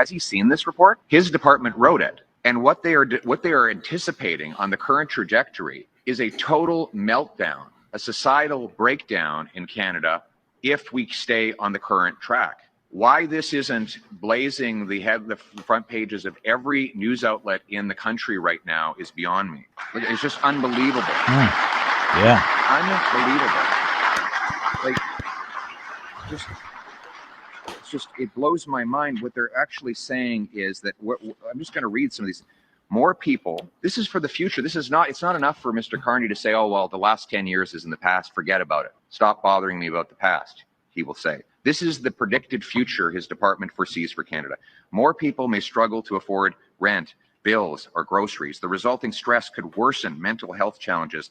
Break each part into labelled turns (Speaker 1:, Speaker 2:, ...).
Speaker 1: Has he seen this report? His department wrote it. And what they are anticipating on the current trajectory is a total meltdown, a societal breakdown in Canada if we stay on the current track. Why this isn't blazing the front pages of every news outlet in the country right now is beyond me. It's just unbelievable.
Speaker 2: Yeah.
Speaker 1: Unbelievable. It blows my mind. What they're actually saying is that I'm just going to read some of these. More people, this is for the future. It's not enough for Mr. Carney to say, oh, well, the last 10 years is in the past. Forget about it. Stop bothering me about the past, he will say. This is the predicted future his department foresees for Canada. More people may struggle to afford rent, bills, or groceries. The resulting stress could worsen mental health challenges.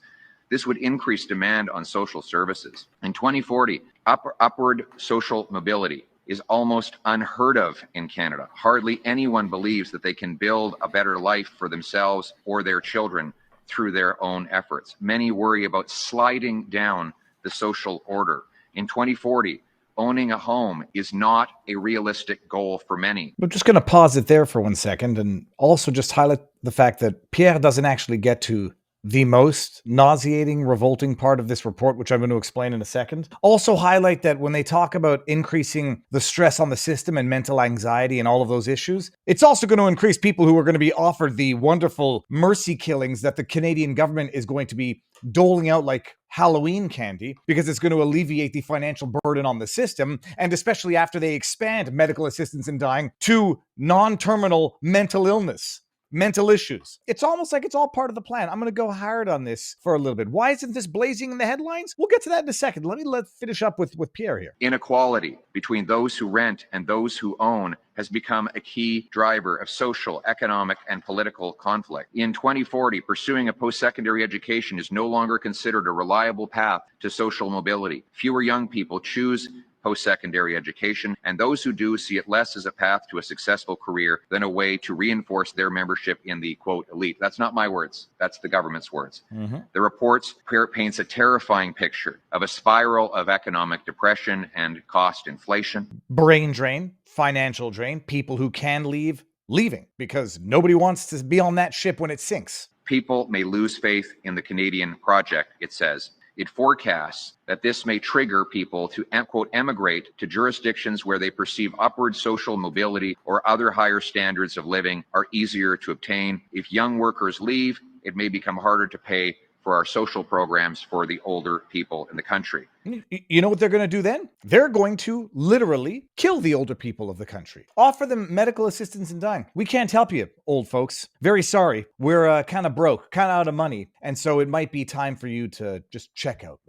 Speaker 1: This would increase demand on social services. In 2040, upward social mobility is almost unheard of in Canada. Hardly anyone believes that they can build a better life for themselves or their children through their own efforts. Many worry about sliding down the social order. In 2040, owning a home is not a realistic goal for many.
Speaker 2: We're just going to pause it there for 1 second and also just highlight the fact that Pierre doesn't actually get to the most nauseating, revolting part of this report, which I'm going to explain in a second. Also highlight that when they talk about increasing the stress on the system and mental anxiety and all of those issues, it's also going to increase people who are going to be offered the wonderful mercy killings that the Canadian government is going to be doling out like Halloween candy, because it's going to alleviate the financial burden on the system, and especially after they expand medical assistance in dying to non-terminal mental illness. Mental issues. It's almost like it's all part of the plan. I'm going to go hard on this for a little bit. Why isn't this blazing in the headlines? We'll get to that in a second. Let me finish up with Pierre here.
Speaker 1: Inequality between those who rent and those who own has become a key driver of social, economic, and political conflict. In 2040, pursuing a post-secondary education is no longer considered a reliable path to social mobility. Fewer young people choose post-secondary education, and those who do see it less as a path to a successful career than a way to reinforce their membership in the, quote, elite. That's not my words. That's the government's words. The report paints a terrifying picture of a spiral of economic depression and cost inflation.
Speaker 2: Brain drain, financial drain, people who can leave, leaving, because nobody wants to be on that ship when it sinks.
Speaker 1: People may lose faith in the Canadian project, it says. It forecasts that this may trigger people to, quote, emigrate to jurisdictions where they perceive upward social mobility or other higher standards of living are easier to obtain. If young workers leave, it may become harder to pay for our social programs for the older people in the country.
Speaker 2: You know what they're going to do then? They're going to literally kill the older people of the country. Offer them medical assistance in dying. We can't help you, old folks. Very sorry. We're kind of broke, kind of out of money. And so it might be time for you to just check out.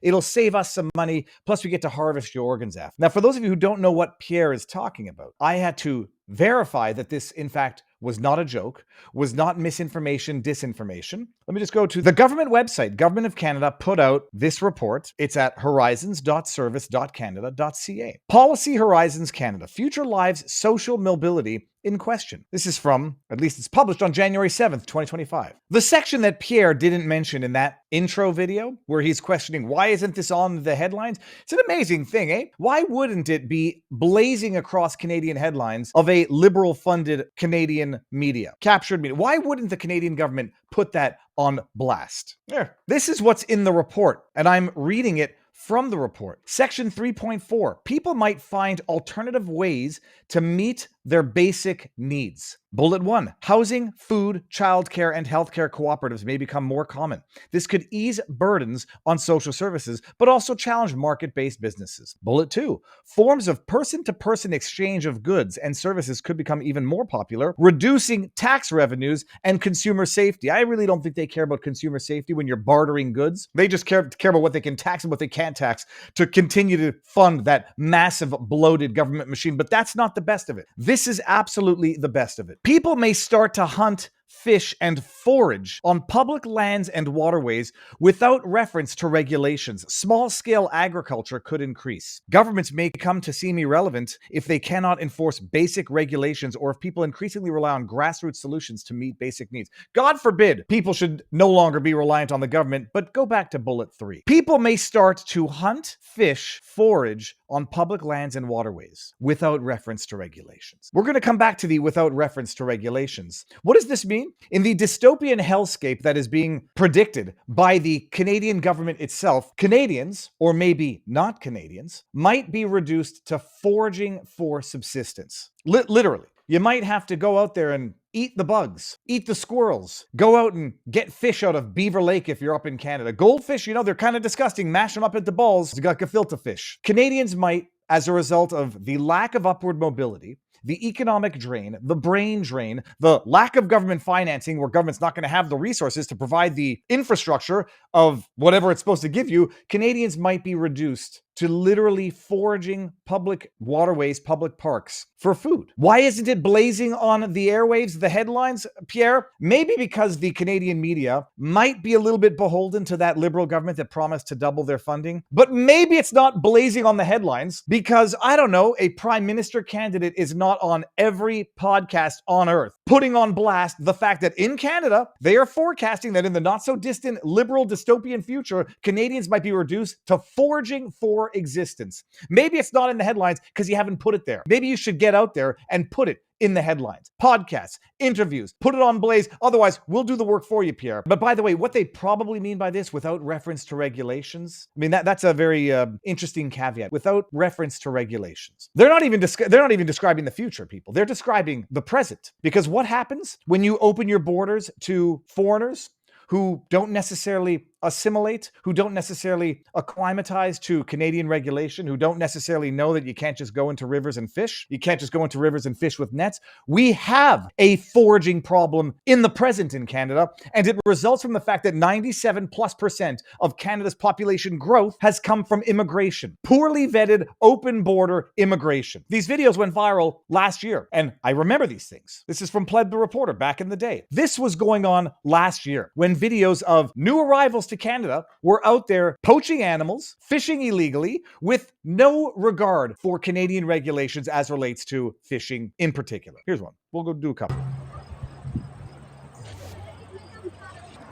Speaker 2: It'll save us some money. Plus we get to harvest your organs after. Now, for those of you who don't know what Pierre is talking about, I had to verify that this, in fact, was not a joke, was not misinformation, disinformation. Let me just go to the government website. Government of Canada put out this report. It's at horizons.service.canada.ca. Policy Horizons Canada, Future Lives Social Mobility in Question. This is from, at least it's published on January 7th, 2025. The section that Pierre didn't mention in that intro video, where he's questioning why isn't this on the headlines? It's an amazing thing, eh? Why wouldn't it be blazing across Canadian headlines of a liberal-funded Canadian media, captured media? Why wouldn't the Canadian government put that on blast? There. This is what's in the report, and I'm reading it from the report. Section 3.4, people might find alternative ways to meet their basic needs. Bullet 1, housing, food, childcare, and healthcare cooperatives may become more common. This could ease burdens on social services, but also challenge market-based businesses. Bullet 2, forms of person-to-person exchange of goods and services could become even more popular, reducing tax revenues and consumer safety. I really don't think they care about consumer safety when you're bartering goods. They just care about what they can tax and what they can't tax to continue to fund that massive bloated government machine. But that's not the best of it. This is absolutely the best of it. People may start to hunt fish, and forage on public lands and waterways without reference to regulations. Small-scale agriculture could increase. Governments may come to seem irrelevant if they cannot enforce basic regulations or if people increasingly rely on grassroots solutions to meet basic needs. God forbid people should no longer be reliant on the government, but go back to bullet 3. People may start to hunt, fish, forage on public lands and waterways without reference to regulations. We're going to come back to the without reference to regulations. What does this mean? In the dystopian hellscape that is being predicted by the Canadian government itself, Canadians, or maybe not Canadians, might be reduced to foraging for subsistence. Literally. You might have to go out there and eat the bugs, eat the squirrels, go out and get fish out of Beaver Lake if you're up in Canada. Goldfish, they're kind of disgusting. Mash them up into balls. You got gefilte fish. Canadians might, as a result of the lack of upward mobility, the economic drain, the brain drain, the lack of government financing, where government's not going to have the resources to provide the infrastructure of whatever it's supposed to give you, Canadians might be reduced to literally foraging public waterways, public parks for food. Why isn't it blazing on the airwaves, the headlines, Pierre? Maybe because the Canadian media might be a little bit beholden to that Liberal government that promised to double their funding. But maybe it's not blazing on the headlines because, I don't know, a prime minister candidate is not on every podcast on earth putting on blast the fact that in Canada, they are forecasting that in the not so distant liberal dystopian future, Canadians might be reduced to foraging for existence. Maybe it's not in the headlines because you haven't put it there. Maybe you should get out there and put it in the headlines, podcasts, interviews, put it on Blaze. Otherwise, we'll do the work for you, Pierre. But by the way, what they probably mean by this without reference to regulations, I mean, that's a very interesting caveat. Without reference to regulations. They're not even describing the future, people. They're describing the present. Because what happens when you open your borders to foreigners who don't necessarily assimilate, who don't necessarily acclimatize to Canadian regulation, who don't necessarily know that you can't just go into rivers and fish. You can't just go into rivers and fish with nets. We have a foraging problem in the present in Canada, and it results from the fact that 97+% of Canada's population growth has come from immigration. Poorly vetted, open border immigration. These videos went viral last year, and I remember these things. This is from Pleb the Reporter back in the day. This was going on last year when videos of new arrivals to Canada were out there poaching animals, fishing illegally, with no regard for Canadian regulations as relates to fishing in particular. Here's one. We'll go do a couple.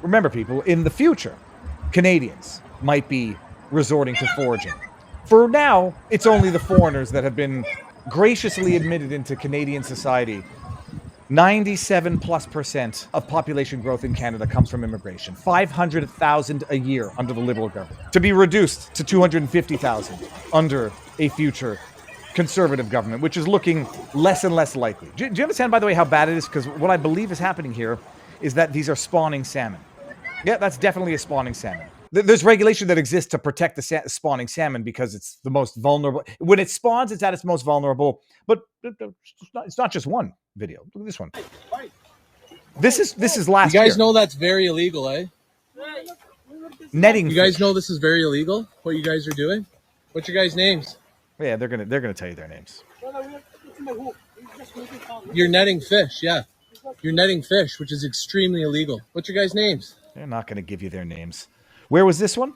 Speaker 2: Remember, people, in the future, Canadians might be resorting to foraging. For now, it's only the foreigners that have been graciously admitted into Canadian society. 97+% of population growth in Canada comes from immigration. 500,000 a year under the Liberal government. To be reduced to 250,000 under a future Conservative government, which is looking less and less likely. Do you understand, by the way, how bad it is? Because what I believe is happening here is that these are spawning salmon. Yeah, that's definitely a spawning salmon. There's regulation that exists to protect the spawning salmon because it's the most vulnerable. When it spawns, it's at its most vulnerable. But it's not just one video. Look at this one. This is last year.
Speaker 3: You guys know that's very illegal, eh?
Speaker 2: Netting.
Speaker 3: You guys know this is very illegal, what you guys are doing? What's your guys' names?
Speaker 2: Yeah, they're gonna tell you their names.
Speaker 3: You're netting fish, yeah. You're netting fish, which is extremely illegal. What's your guys' names?
Speaker 2: They're not going to give you their names. Where was this one?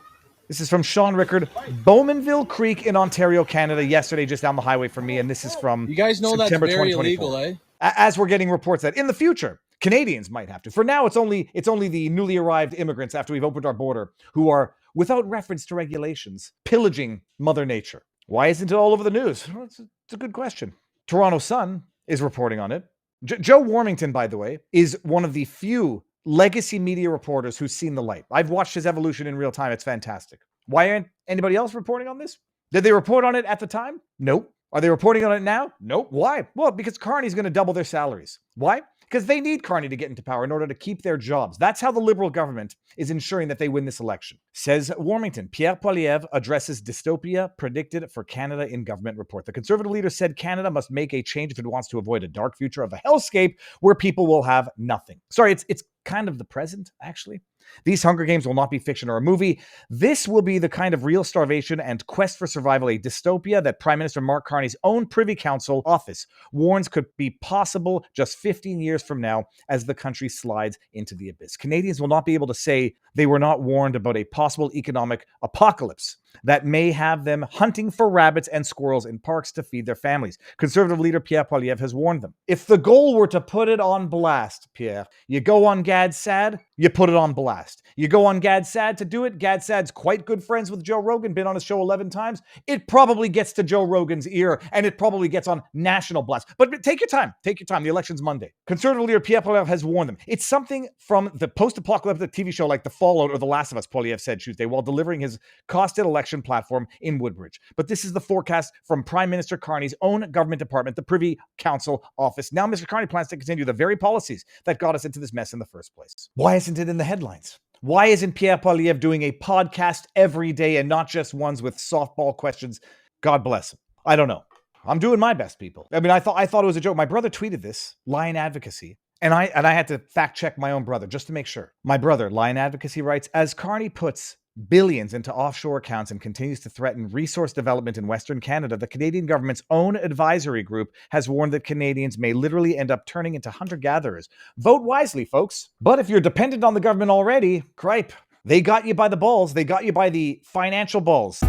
Speaker 2: This is from Sean Rickard, Bowmanville Creek in Ontario, Canada, yesterday, just down the highway from me. And this is from
Speaker 3: you guys know
Speaker 2: September
Speaker 3: that's very
Speaker 2: 2024.
Speaker 3: illegal, eh?
Speaker 2: As we're getting reports that in the future, Canadians might have to. For now, it's only the newly arrived immigrants after we've opened our border who are, without reference to regulations, pillaging Mother Nature. Why isn't it all over the news? Well, it's a good question. Toronto Sun is reporting on it. Joe Warmington, by the way, is one of the few legacy media reporters who's seen the light. I've watched his evolution in real time. It's fantastic. Why aren't anybody else reporting on this? Did they report on it at the time? Nope. Are they reporting on it now? Nope. Why? Well, because Carney's going to double their salaries. Why? Because they need Carney to get into power in order to keep their jobs. That's how the Liberal government is ensuring that they win this election. Says Warmington. Pierre Poilievre addresses dystopia predicted for Canada in government report. The Conservative leader said Canada must make a change if it wants to avoid a dark future of a hellscape where people will have nothing. Sorry, it's kind of the present, actually. These Hunger Games will not be fiction or a movie. This will be the kind of real starvation and quest for survival, a dystopia that Prime Minister Mark Carney's own Privy Council office warns could be possible just 15 years from now as the country slides into the abyss. Canadians will not be able to say they were not warned about a possible economic apocalypse that may have them hunting for rabbits and squirrels in parks to feed their families. Conservative leader Pierre Poilievre has warned them. If the goal were to put it on blast, Pierre, you go on Gad Sad, you put it on blast. You go on Gad Sad to do it. Gad Sad's quite good friends with Joe Rogan, been on his show 11 times. It probably gets to Joe Rogan's ear, and it probably gets on national blast. But take your time. Take your time. The election's Monday. Conservative leader Pierre Poilievre has warned them. It's something from the post-apocalyptic TV show like The Fallout or The Last of Us, Poilievre said Tuesday, while delivering his costed election platform in Woodbridge. But this is the forecast from Prime Minister Carney's own government department, the Privy Council office. Now Mr. Carney plans to continue the very policies that got us into this mess in the first place. Why isn't it in the headlines? Why isn't Pierre Poilievre doing a podcast every day and not just ones with softball questions? God bless him. I don't know. I'm doing my best, people. I mean, I thought it was a joke. My brother tweeted this, Lion Advocacy, and I had to fact check my own brother just to make sure. My brother, Lion Advocacy, writes, as Carney puts billions into offshore accounts and continues to threaten resource development in Western Canada, the Canadian government's own advisory group has warned that Canadians may literally end up turning into hunter-gatherers. Vote wisely, folks. But if you're dependent on the government already, cripe. They got you by the balls. They got you by the financial balls.